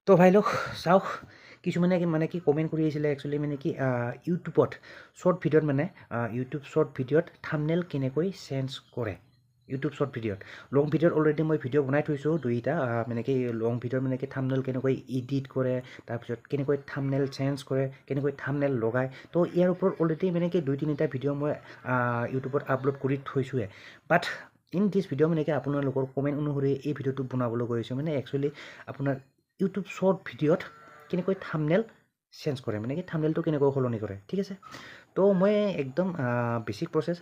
তো ভাই লোক চাওক কিছুমানে মানে কি কমেণ্ট কৰি আহিছিলে একচুৱেলি মানে কি ইউটিউবত শ্বৰ্ট ভিডিঅ'ত মানে ইউটিউব শ্বৰ্ট ভিডিঅ'ত থাম্বনেইল কেনেকৈ চেঞ্জ কৰে ইউটিউব শ্বৰ্ট ভিডিঅ'ত লং ভিডিঅ'ত অলৰেডি মই ভিডিঅ' বনাই থৈছোঁ দুইটা মানে কি লং ভিডিঅ'ত মানে কি থাম্বনেইল কেনেকৈ এডিট কৰে তাৰপিছত কেনেকৈ থাম্বনেইল চেঞ্জ কৰে কেনেকৈ থাম্বনেইল লগায় তো ইয়াৰ ওপৰত অলৰেডি মানে কি 2-3টা ভিডিঅ' মই ইউটিউবত আপলোড কৰি থৈছোঁৱে বাট ইন দিছ ভিডিঅ' মানে কি আপোনালোকৰ কমেণ্ট অনুসৰি এই ভিডিঅ'টো বনাবলৈ গৈ আছোঁ মানে একচুৱেলি আপোনাৰ ইউটিউব শ্বৰ্ট ভিডিঅ'ত কেনেকৈ থাম্বনেইল চেঞ্জ কৰে মানে কি থাম্বনেইলটো কেনেকৈ সলনি কৰে ঠিক আছে তো মই একদম বেছিক প্ৰচেছ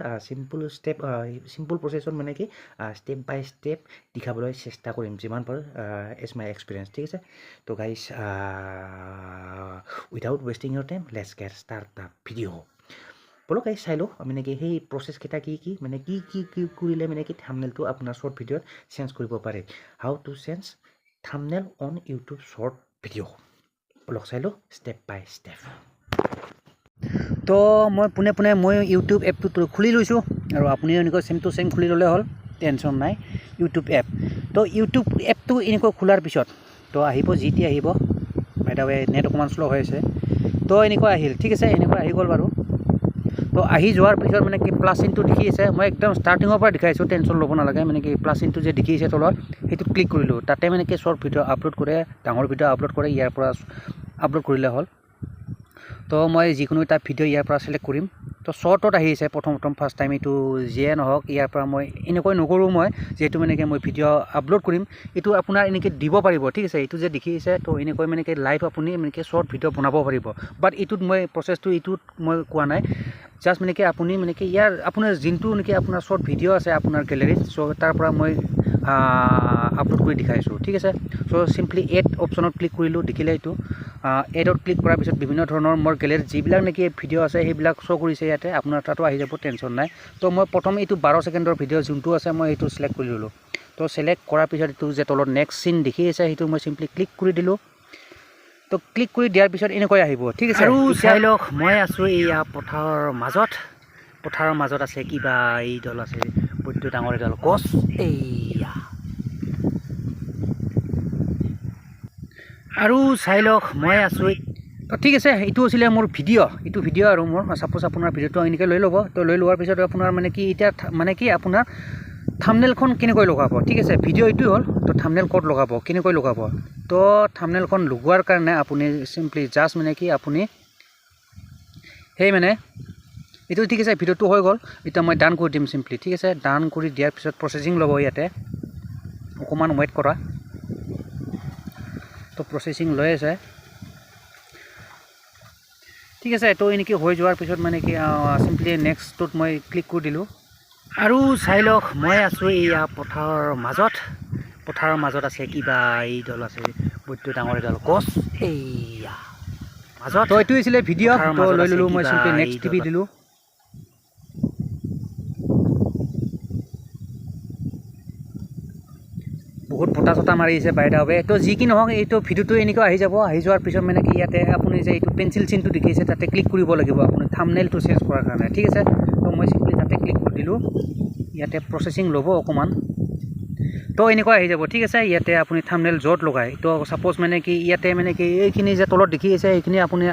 চিম্পল প্ৰচেছত মানে কি ষ্টেপ বাই ষ্টেপ দেখাবলৈ চেষ্টা কৰিম যিমান পাৰোঁ এজ মাই এক্সপিৰিয়েঞ্চ ঠিক আছে তো guys without wasting your time let's get start the video' বলক গাইজ চাই লওঁ মানে কি সেই প্ৰচেছকেইটা কি মানে কি কৰিলে মানে কি থাম্বনেইলটো আপোনাৰ শ্বৰ্ট ভিডিঅ'ত চেঞ্জ কৰিব পাৰে how to change thumbnail on YouTube short video' বলক চাই লওঁ ষ্টেপ বাই ষ্টেপ তো মই পোনে মই ইউটিউব এপটো খুলি লৈছোঁ আৰু আপুনিও এনেকৈ চেম টু চেম খুলি ল'লে হ'ল টেনশ্যন নাই ইউটিউব এপ তো ইউটিউব এপটো এনেকৈ খোলাৰ পিছত তো আহিব যি আহিব বাইদাৱে নেট অকণমান শ্ল' হৈ আছে তো এনেকৈ আহিল ঠিক আছে এনেকৈ আহি গ'ল বাৰু তো আহি যোৱাৰ পিছত মানে কি প্লাছ চিনটো দেখি আছে মই একদম ষ্টাৰ্টিঙৰ পৰা দেখাইছোঁ টেনশ্যন ল'ব নালাগে মানে কি প্লাছ চিনটো যে দেখি আছে তলত সেইটো ক্লিক কৰিলোঁ তাতে মানে কি শ্বৰ্ট ভিডিঅ' আপলোড কৰে ডাঙৰ ভিডিঅ' আপলোড কৰে ইয়াৰ পৰা আপলোড কৰিলে হ'ল তো মই যিকোনো এটা ভিডিঅ' ইয়াৰ পৰা চিলেক্ট কৰিম তো শ্বৰ্টত আহিছে প্ৰথম ফাৰ্ষ্ট টাইম এইটো যিয়ে নহওক ইয়াৰ পৰা মই এনেকৈ নকৰোঁ মই যিহেতু মানে কি মই ভিডিঅ' আপলোড কৰিম এইটো আপোনাৰ এনেকৈ দিব পাৰিব ঠিক আছে এইটো যে দেখিছে তো এনেকৈ মানে কি লাইভ আপুনি মানে কি শ্বৰ্ট ভিডিঅ' বনাব পাৰিব বাট এইটোত মই প্ৰচেছটো এইটোত মই কোৱা নাই জাষ্ট মানে কি আপুনি মানে কি ইয়াৰ আপোনাৰ যোনটো নেকি আপোনাৰ শ্বৰ্ট ভিডিঅ' আছে আপোনাৰ গেলেৰীত চ' তাৰ পৰা মই আপলোড কৰি দেখাইছোঁ ঠিক আছে চ' চিম্পলি এড অপশ্যনত ক্লিক কৰিলোঁ দেখিলে এইটো এডত ক্লিক কৰাৰ পিছত বিভিন্ন ধৰণৰ মোৰ গেলেৰীত যিবিলাক নেকি ভিডিঅ' আছে সেইবিলাক শ্ব' কৰিছে ইয়াতে আপোনাৰ তাতো আহি যাব টেনশ্যন নাই তো মই প্ৰথম এইটো 12 ছেকেণ্ডৰ ভিডিঅ' যোনটো আছে মই সেইটো চিলেক্ট কৰি ল'লোঁ তো চিলেক্ট কৰাৰ পিছত এইটো যে তলত নেক্সট চিন দেখি আছে সেইটো মই চিম্পলি ক্লিক কৰি দিলোঁ তো ক্লিক কৰি দিয়াৰ পিছত এনেকৈ আহিব ঠিক আছে আৰু চাই লওক মই আছোঁ এইয়া পথাৰৰ মাজত আছে কিবা এইডাল আছে বৈদ্য ডাঙৰ এডাল গছ এইয়া আৰু চাই লওক মই আছোঁ ঠিক আছে এইটো আছিলে মোৰ এইটো ভিডিঅ' আৰু মোৰ ছাপ'জ আপোনাৰ ভিডিঅ'টো এনেকৈ লৈ ল'ব তো লৈ লোৱাৰ পিছত আপোনাৰ মানে কি এতিয়া মানে কি আপোনাৰ থাম্বনেইলখন কেনেকৈ লগাব ঠিক আছে ভিডিঅ' এইটোৱে হ'ল তো থাম্বনেইল ক'ত লগাব কেনেকৈ লগাব তো থাম্বনেইলখন লগোৱাৰ কাৰণে আপুনি চিম্পলি জাষ্ট মানে কি আপুনি সেই মানে এইটো ঠিক আছে ভিডিঅ'টো হৈ গ'ল এতিয়া মই ডান কৰি দিম চিম্পলি ঠিক আছে ডান কৰি দিয়াৰ পিছত প্ৰচেছিং ল'ব ইয়াতে অকণমান ৱেইট কৰা তো প্ৰচেছিং লৈ আছে ঠিক আছে তো এনেকৈ হৈ যোৱাৰ পিছত মানে কি চিম্পলি নেক্সটটোত মই ক্লিক কৰি দিলোঁ আৰু চাই লওক মই আছোঁ এইয়া পথাৰৰ মাজত আছে কিবা এইডাল আছে বৈদ্য ডাঙৰ এডাল গছ এইয়া মাজত তো এইটো আছিলে ভিডিঅ' তো লৈ ল'লোঁ মই চিম্পলি নেক্সট টিভি দিলোঁ বহুত বতাহ চতাহ মাৰি আছে বাই দা ৱে তো যি কি নহওক এইটো ভিডিঅ'টো এনেকৈ আহি যাব আহি যোৱাৰ পিছত মানে কি ইয়াতে আপুনি যে এইটো পেঞ্চিল চিনটো দেখিছে তাতে ক্লিক কৰিব লাগিব আপুনি থাম্বনেইলটো চেঞ্জ কৰাৰ কাৰণে ঠিক আছে তো মই চিম্পলি তাতে ক্লিক কৰি দিলোঁ ইয়াতে প্ৰচেছিং ল'ব অকণমান তো এনেকৈ আহি যাব ঠিক আছে ইয়াতে আপুনি থাম্বনেইল য'ত লগায় তো ছাপ'জ মানে কি ইয়াতে মানে কি এইখিনি যে তলত দেখি আছে এইখিনি আপুনি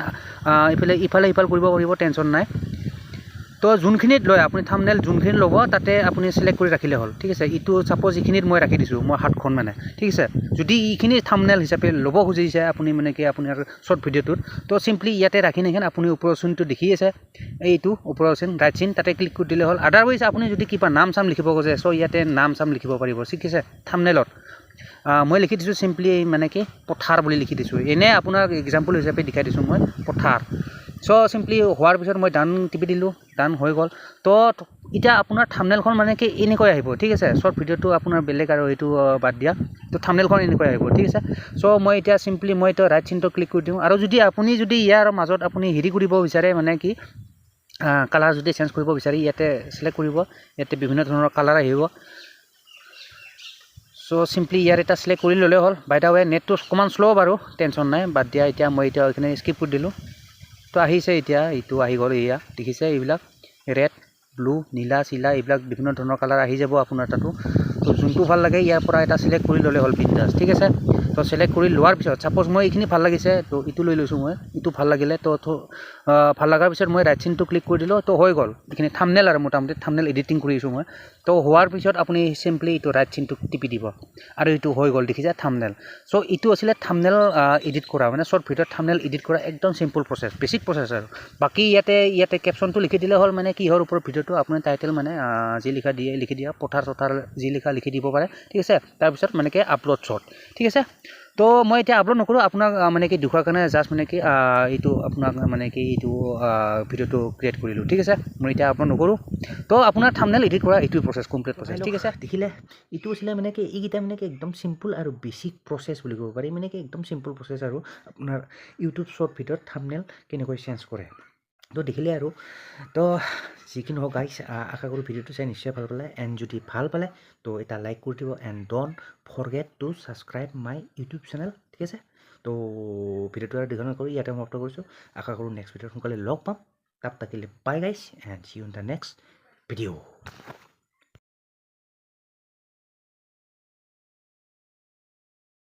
ইফালে কৰিব পাৰিব টেনশ্যন নাই তো যোনখিনিত লয় আপুনি থাম্বনেইল যোনখিনি ল'ব তাতে আপুনি চিলেক্ট কৰি ৰাখিলে হ'ল ঠিক আছে এইটো ছাপ'জ এইখিনিত মই ৰাখি দিছোঁ মই হাতখন মানে ঠিক আছে যদি এইখিনি থাম্বনেইল হিচাপে ল'ব খুজিছে আপুনি মানে কি আপোনাৰ শ্বৰ্ট ভিডিঅ'টোত তো চিম্পলি ইয়াতে ৰাখি নেখেন আপুনি ওপৰৰ চিনটো দেখি আছে এইটো ওপৰৰ চিন ৰাইট চিন তাতে ক্লিক কৰি দিলে হ'ল আদাৰৱাইজ আপুনি যদি কিবা নাম চাম লিখিব খোজে চ' ইয়াতে নাম চাম লিখিব পাৰিব ঠিক আছে থাম্বনেইলত মই লিখি দিছোঁ চিম্পলি মানে কি পথাৰ বুলি লিখি দিছোঁ এনেই আপোনাক এক্সাম্পল হিচাপে দেখাই দিছোঁ মই পথাৰ চ' চিম্পলি হোৱাৰ পিছত মই ডান টিপি দিলোঁ ডান হৈ গ'ল তো এতিয়া আপোনাৰ থাম্বনেইলখন মানে কি এনেকৈ আহিব ঠিক আছে শ্বৰ্ট ভিডিঅ'টো আপোনাৰ বেলেগ আৰু এইটো বাদ দিয়া তো থাম্বনেইলখন এনেকৈ আহিব ঠিক আছে চ' মই এতিয়া চিম্পলি মই এতিয়া ৰাইট চিনটো ক্লিক কৰি দিওঁ আৰু আপুনি যদি ইয়াৰ মাজত আপুনি হেৰি কৰিব বিচাৰে মানে কি কালাৰ যদি চেঞ্জ কৰিব বিচাৰে ইয়াতে চিলেক্ট কৰিব ইয়াতে বিভিন্ন ধৰণৰ কালাৰ আহিব চ' চিম্পলি ইয়াৰ এটা চিলেক্ট কৰি ল'লে হ'ল বাই দা ৱে নেটটো অকণমান শ্ল' বাৰু টেনশ্যন নাই বাদ দিয়া এতিয়া মই এতিয়া এইখিনি স্কিপ কৰি দিলোঁ তো আহিছে এতিয়া এইটো আহি গ'ল এয়া দেখিছে এইবিলাক ৰেড ব্লু নীলা চিলা এইবিলাক বিভিন্ন ধৰণৰ কালাৰ আহি যাব আপোনাৰ তাতো তো যোনটো ভাল লাগে ইয়াৰ পৰা এটা চিলেক্ট কৰি ল'লে হ'ল বিন্দাছ ঠিক আছে তো চিলেক্ট কৰি লোৱাৰ পিছত ছাপ'জ মই এইখিনি ভাল লাগিছে তো ইটো লৈ লৈছোঁ মই ইটো ভাল লাগিলে তো ভাল লগাৰ পিছত মই ৰাইট চিনটো ক্লিক কৰি দিলোঁ তো হৈ গ'ল এইখিনি থাম্বনেল আৰু মোটামুটি থাম্বনেল এডিটিং কৰি আছোঁ মই তো হোৱাৰ পিছত আপুনি চিম্পলি এইটো ৰাইট চিনটো টিপি দিব আৰু এইটো হৈ গ'ল দেখিছে থাম্বনেল চ' এইটো আছিলে থাম্বনেল এডিট কৰা মানে শ্বৰ্ট ভিডিঅ'ত থাম্বনেল এডিট কৰা একদম চিম্পল প্ৰচেছ বেছিক প্ৰচেছ আৰু বাকী ইয়াতে কেপশ্যনটো লিখি দিলে হ'ল মানে কিহৰ ওপৰত ভিডিঅ'টো আপোনাৰ টাইটেল মানে যি লিখি দিয়া পথাৰ চথাৰ যি লিখি দিব পাৰে ঠিক আছে তাৰপিছত মানে কি আপলোড শ্বৰ্ট ঠিক আছে তো মই এতিয়া আপলোড নকৰোঁ আপোনাক মানে কি দেখুৱাৰ কাৰণে জাষ্ট মানে কি এইটো আপোনাক মানে কি এইটো ভিডিঅ'টো ক্ৰিয়েট কৰিলোঁ ঠিক আছে মই এতিয়া আপলোড নকৰোঁ তো আপোনাৰ থাম্বনেল এডিট কৰা এইটো প্ৰচেছ কমপ্লিট প্ৰচেছ ঠিক আছে দেখিলে এইটো আছিলে মানে কি এইকেইটা মানে কি একদম চিম্পল আৰু বেছিক প্ৰচেছ বুলি ক'ব পাৰি মানে কি একদম চিম্পল প্ৰচেছ আৰু আপোনাৰ ইউটিউব শ্বৰ্ট ভিডিঅ'ত থাম্বনেল কেনেকৈ চেঞ্জ কৰে তো দেখিলে আৰু তো যিকি নহওক গাইছ আশা কৰোঁ ভিডিঅ'টো চাই নিশ্চয় ভাল পালে এণ্ড যদি ভাল পালে তো এটা লাইক কৰি দিব and don't forget two subscribe my YouTube channel ঠিক আছে তো ভিডিঅ'টো আৰু দীঘল নকৰি ইয়াতে সমাপ্ত কৰিছোঁ আশা কৰোঁ নেক্সট ভিডিঅ'ত সোনকালে লগ পাম তাপ তাকিলে bye guys and see you in the next video'